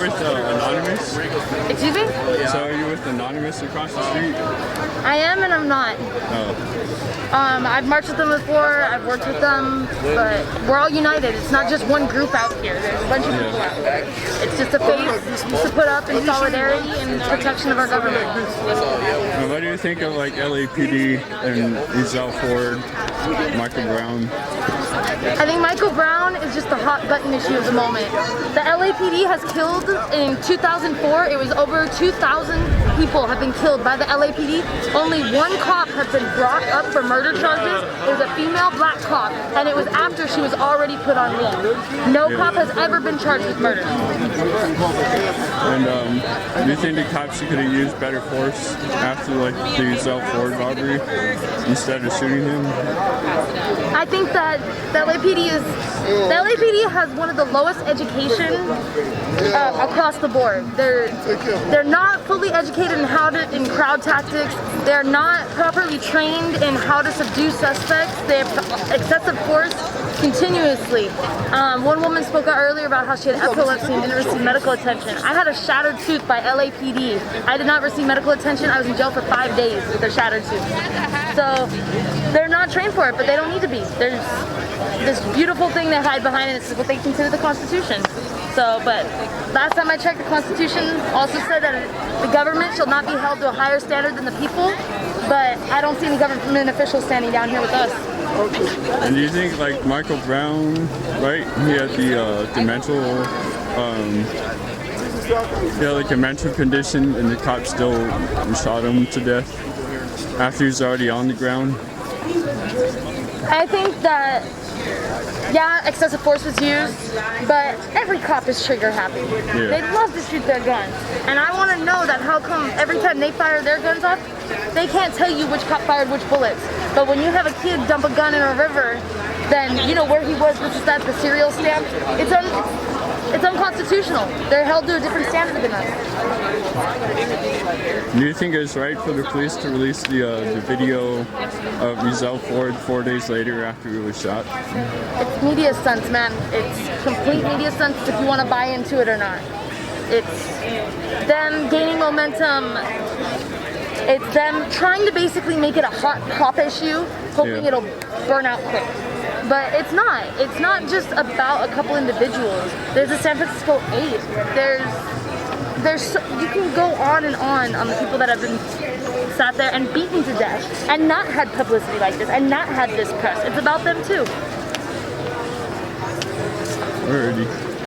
with Anonymous? Excuse me? So are you with Anonymous across the street? I am and I'm not. Oh. I've marched with them before, I've worked with them, but we're all united. It's not just one group out here. There's a bunch of people out there. It's just a face to put up in solidarity and protection of our government. Now, what do you think of like LAPD and Ezell Ford, Michael Brown? I think Michael Brown is just the hot button issue of the moment. The LAPD has killed in 2004, it was over 2,000 people have been killed by the LAPD. Only one cop has been brought up for murder charges. It was a female black cop, and it was after she was already put on leave. No cop has ever been charged with murder. And do you think the cops could have used better force after like the Ezell Ford robbery instead of shooting him? I think that the LAPD has one of the lowest education across the board. They're not fully educated in crowd tactics. They're not properly trained in how to subdue suspects. They have excessive force continuously. One woman spoke out earlier about how she had epilepsy and didn't receive medical attention. I had a shattered tooth by LAPD. I did not receive medical attention. I was in jail for 5 days with a shattered tooth. So they're not trained for it, but they don't need to be. There's this beautiful thing they hide behind, and it's what they consider the Constitution. So, but last time I checked, the Constitution also said that the government shall not be held to a higher standard than the people, but I don't see any government officials standing down here with us. And do you think like Michael Brown, right? He had the mental condition, and the cops still shot him to death after he was already on the ground? I think that, yeah, excessive force was used, but every cop is trigger happy. Yeah. They love to shoot their guns. And I want to know that how come every time they fire their guns off, they can't tell you which cop fired which bullets. But when you have a kid dump a gun in a river, then you know where he was, this is that, the serial stamp. It's unconstitutional. They're held to a different standard than us. Do you think it's right for the police to release the video of Ezell Ford 4 days later after he was shot? It's media stunts, man. It's complete media stunts if you want to buy into it or not. It's them gaining momentum. It's them trying to basically make it a hot cop issue, hoping it'll burn out quick. But it's not. It's not just about a couple individuals. There's the San Francisco 8. You can go on and on the people that have been sat there and beaten to death and not had publicity like this and not had this press. It's about them too. Alrighty.